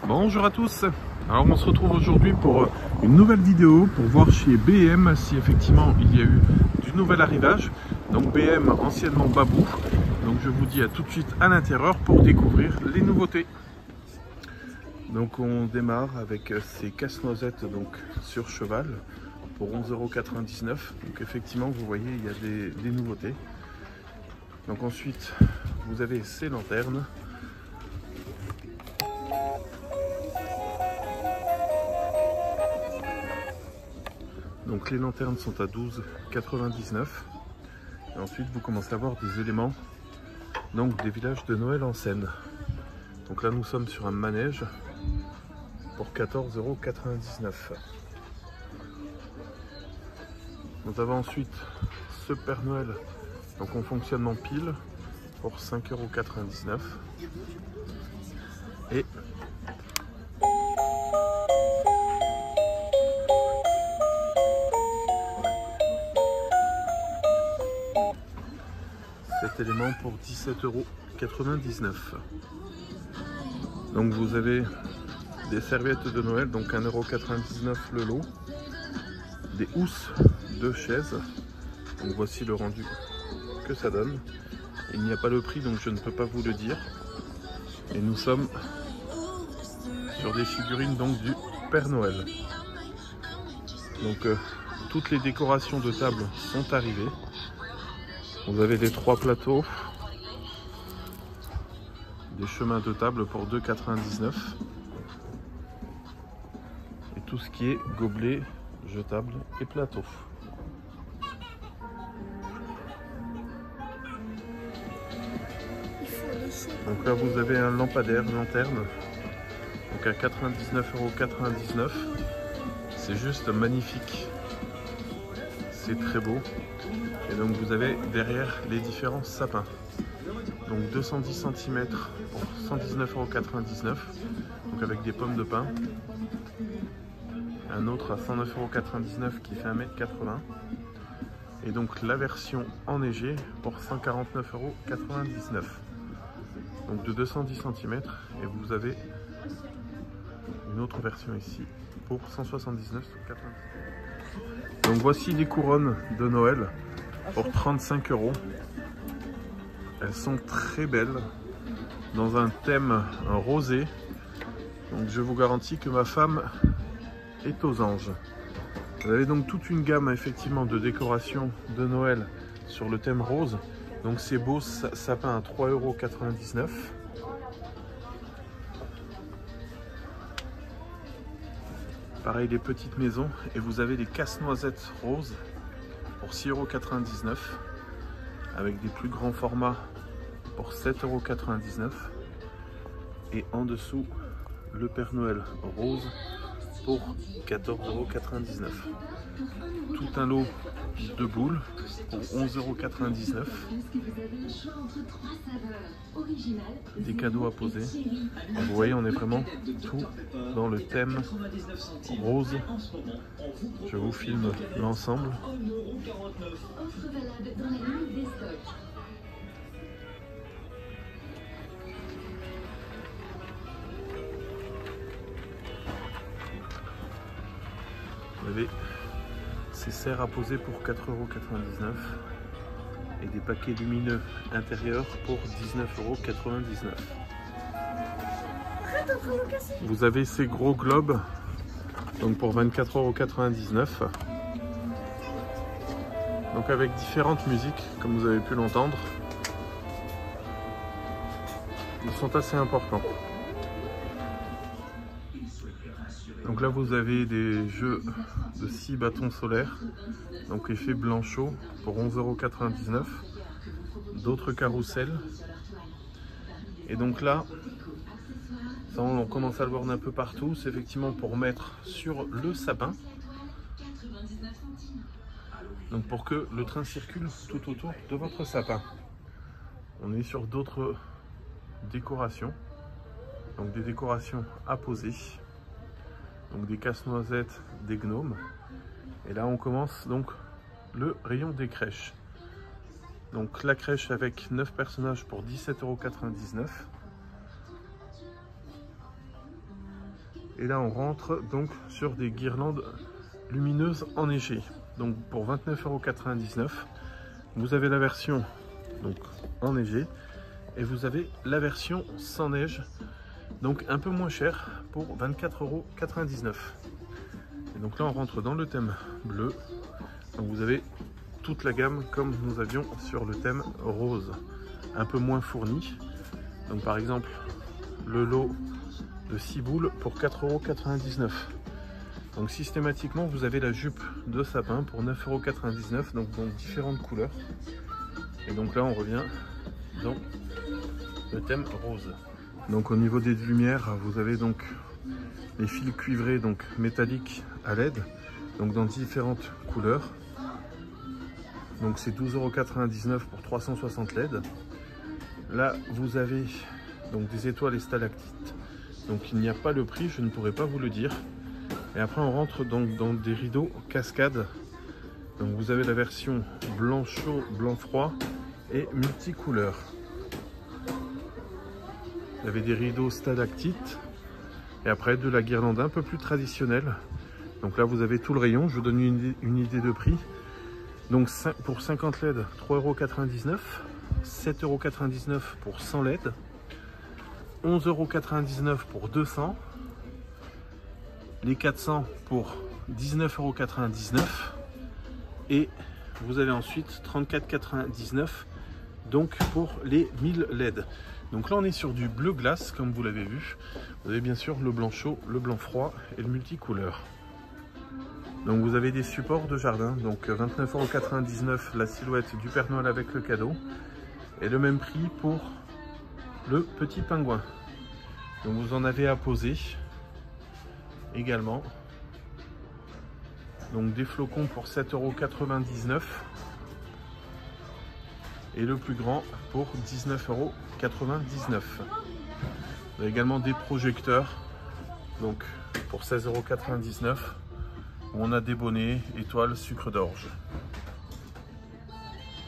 Bonjour à tous. Alors on se retrouve aujourd'hui pour une nouvelle vidéo pour voir chez BM si effectivement il y a eu du nouvel arrivage. Donc BM anciennement Babou. Donc je vous dis à tout de suite à l'intérieur pour découvrir les nouveautés. Donc on démarre avec ces casse-noisettes donc sur cheval pour 11,99 €. Donc effectivement vous voyez il y a des nouveautés. Donc ensuite vous avez ces lanternes. Donc les lanternes sont à 12,99 €. Et ensuite vous commencez à voir des éléments donc des villages de Noël en scène. Donc là nous sommes sur un manège pour 14,99 €. Nous avons ensuite ce Père Noël donc en fonctionnement pile pour 5,99 €. Et cet élément pour 17,99 €. Donc vous avez des serviettes de Noël, donc 1,99 € le lot, des housses de chaises. Donc voici le rendu que ça donne. Il n'y a pas le prix, donc je ne peux pas vous le dire. Et nous sommes sur des figurines donc du Père Noël. Donc toutes les décorations de table sont arrivées. Vous avez les 3 plateaux, des chemins de table pour 2,99 €. Et tout ce qui est gobelet, jetable et plateau. Donc là vous avez un lampadaire lanterne donc à 99,99 €. C'est juste magnifique, c'est très beau. Et donc vous avez derrière les différents sapins. Donc 210 cm pour 119,99 €, donc avec des pommes de pin. Un autre à 109,99 € qui fait 1,80 m. Et donc la version enneigée pour 149,99 €. Donc de 210 cm. Et vous avez une autre version ici pour 179,99 €. Donc voici les couronnes de Noël pour 35 €. Elles sont très belles dans un thème rosé. Donc je vous garantis que ma femme est aux anges. Vous avez donc toute une gamme effectivement de décoration de Noël sur le thème rose. Donc ces beaux sapins à 3,99 €. Pareil les petites maisons. Et vous avez les casse-noisettes roses pour 6,99 € avec des plus grands formats pour 7,99 €. Et en dessous le Père Noël rose pour 14,99 €. Tout un lot de boules pour 11,99 €. Des cadeaux à poser. Et vous voyez, on est vraiment tout dans le thème rose. Je vous filme l'ensemble. Vous avez ces serres à poser pour 4,99 € et des paquets lumineux intérieurs pour 19,99 €. Vous avez ces gros globes donc pour 24,99 €. Donc avec différentes musiques comme vous avez pu l'entendre. Ils sont assez importants. Donc là vous avez des jeux de 6 bâtons solaires, donc effet blanc-chaud pour 11,99 €. D'autres carrousels. Et donc là, ça on commence à le voir un peu partout, c'est effectivement pour mettre sur le sapin. Donc pour que le train circule tout autour de votre sapin. On est sur d'autres décorations, donc des décorations à poser. Donc des casse-noisettes, des gnomes. Et là on commence donc le rayon des crèches. Donc la crèche avec 9 personnages pour 17,99 €. Et là on rentre donc sur des guirlandes lumineuses enneigées. Donc pour 29,99 €, vous avez la version donc enneigée et vous avez la version sans neige, donc un peu moins cher pour 24,99 €. Et donc là on rentre dans le thème bleu. Donc vous avez toute la gamme comme nous avions sur le thème rose, un peu moins fourni. Donc par exemple le lot de 6 boules pour 4,99 €. Donc systématiquement vous avez la jupe de sapin pour 9,99 €, donc dans différentes couleurs. Et donc là on revient dans le thème rose. Donc au niveau des lumières, vous avez donc les fils cuivrés donc métalliques à LED, donc dans différentes couleurs. Donc c'est 12,99 € pour 360 LED. Là vous avez donc des étoiles et stalactites. Donc il n'y a pas le prix, je ne pourrais pas vous le dire. Et après on rentre donc dans des rideaux cascades. Donc vous avez la version blanc chaud, blanc froid et multicouleur. Vous avez des rideaux stalactites et après de la guirlande un peu plus traditionnelle. Donc là vous avez tout le rayon, je vous donne une idée de prix. Donc pour 50 LED, 3,99 €, 7,99 € pour 100 LED, 11,99 € pour 200, les 400 pour 19,99 € et vous avez ensuite 34,99 € donc pour les 1000 LED. Donc là on est sur du bleu glace comme vous l'avez vu. Vous avez bien sûr le blanc chaud, le blanc froid et le multicouleur. Donc vous avez des supports de jardin, donc 29,99 € la silhouette du Père Noël avec le cadeau. Et le même prix pour le petit pingouin. Donc vous en avez à poser également. Donc des flocons pour 7,99 € et le plus grand pour 19,99 €. Vous avez également des projecteurs donc pour 16,99 € où on a des bonnets, étoiles, sucre d'orge.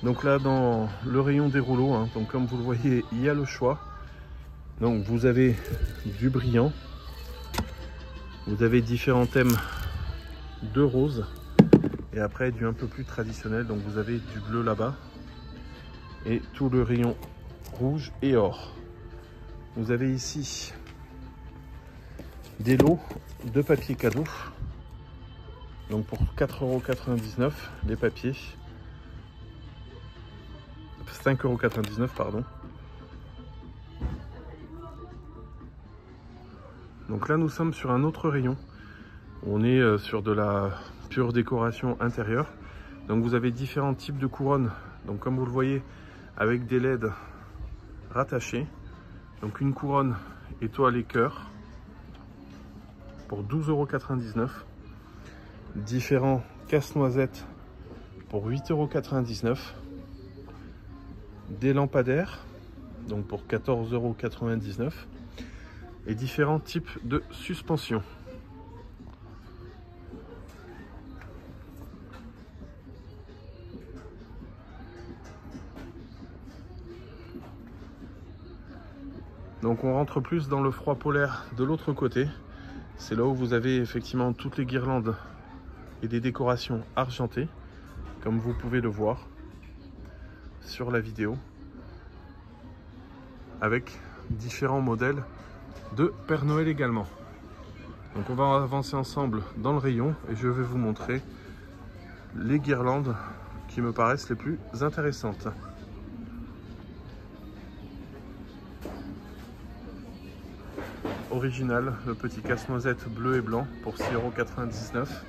Donc là dans le rayon des rouleaux, hein, donc comme vous le voyez il y a le choix. Donc vous avez du brillant, vous avez différents thèmes de rose et après du un peu plus traditionnel. Donc vous avez du bleu là-bas et tout le rayon rouge et or. Vous avez ici des lots de papier cadeau. Donc pour 4,99 € les papiers. 5,99 € pardon. Donc là nous sommes sur un autre rayon. On est sur de la pure décoration intérieure. Donc vous avez différents types de couronnes. Donc comme vous le voyez avec des LED rattachés. Donc une couronne étoile et cœur pour 12,99 €. Différents casse-noisettes pour 8,99 €. Des lampadaires donc pour 14,99 € et différents types de suspensions. Donc on rentre plus dans le froid polaire de l'autre côté. C'est là où vous avez effectivement toutes les guirlandes et des décorations argentées, comme vous pouvez le voir sur la vidéo, avec différents modèles de Père Noël également. Donc on va avancer ensemble dans le rayon et je vais vous montrer les guirlandes qui me paraissent les plus intéressantes. Original, le petit casse-noisette bleu et blanc pour 6,99 €.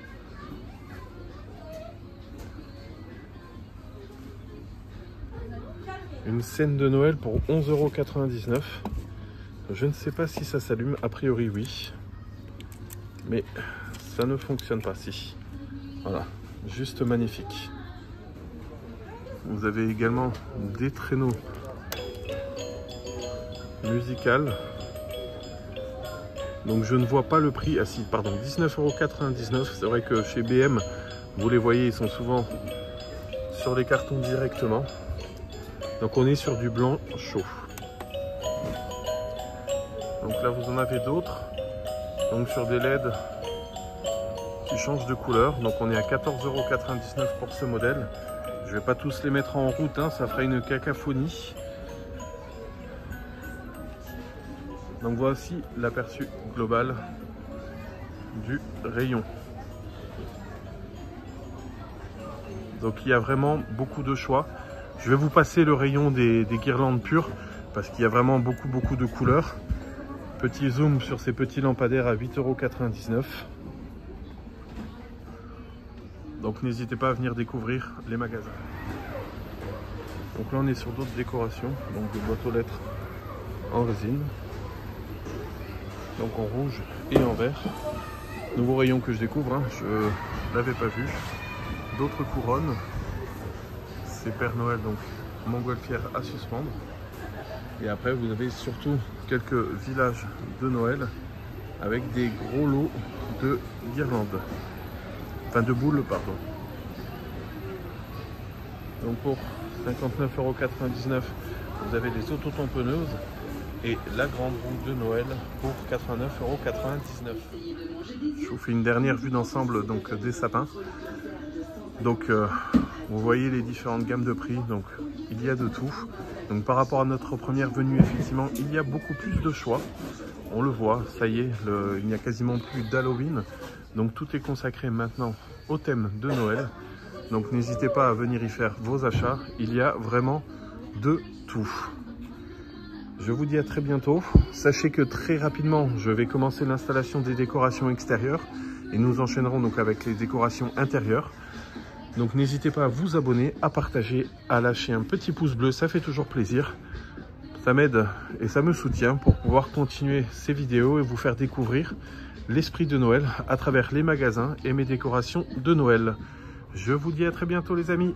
Une scène de Noël pour 11,99 €. Je ne sais pas si ça s'allume, a priori oui. Mais ça ne fonctionne pas si. Voilà, juste magnifique. Vous avez également des traîneaux musicaux. Donc je ne vois pas le prix. Ah si, pardon, 19,99 €. C'est vrai que chez BM, vous les voyez, ils sont souvent sur les cartons directement. Donc on est sur du blanc chaud. Donc là vous en avez d'autres. Donc sur des LED qui changent de couleur. Donc on est à 14,99 € pour ce modèle. Je vais pas tous les mettre en route, hein, ça ferait une cacophonie. Donc voici l'aperçu global du rayon. Donc il y a vraiment beaucoup de choix. Je vais vous passer le rayon des guirlandes pures parce qu'il y a vraiment beaucoup de couleurs. Petit zoom sur ces petits lampadaires à 8,99 €. Donc n'hésitez pas à venir découvrir les magasins. Donc là on est sur d'autres décorations, donc des boîtes aux lettres en résine. Donc en rouge et en vert. Nouveau rayon que je découvre, hein, je ne l'avais pas vu. D'autres couronnes. C'est Père Noël, donc montgolfière à suspendre. Et après vous avez surtout quelques villages de Noël avec des gros lots de guirlandes. Enfin de boules, pardon. Donc pour 59,99 €, vous avez les autotamponneuses et la grande roue de Noël pour 89,99 €. Je vous fais une dernière vue d'ensemble donc des sapins. Donc vous voyez les différentes gammes de prix, donc il y a de tout. Donc par rapport à notre première venue, effectivement, il y a beaucoup plus de choix. On le voit, ça y est, il n'y a quasiment plus d'Halloween. Donc tout est consacré maintenant au thème de Noël. Donc n'hésitez pas à venir y faire vos achats. Il y a vraiment de tout. Je vous dis à très bientôt. Sachez que très rapidement, je vais commencer l'installation des décorations extérieures. Et nous enchaînerons donc avec les décorations intérieures. Donc n'hésitez pas à vous abonner, à partager, à lâcher un petit pouce bleu. Ça fait toujours plaisir. Ça m'aide et ça me soutient pour pouvoir continuer ces vidéos et vous faire découvrir l'esprit de Noël à travers les magasins et mes décorations de Noël. Je vous dis à très bientôt les amis.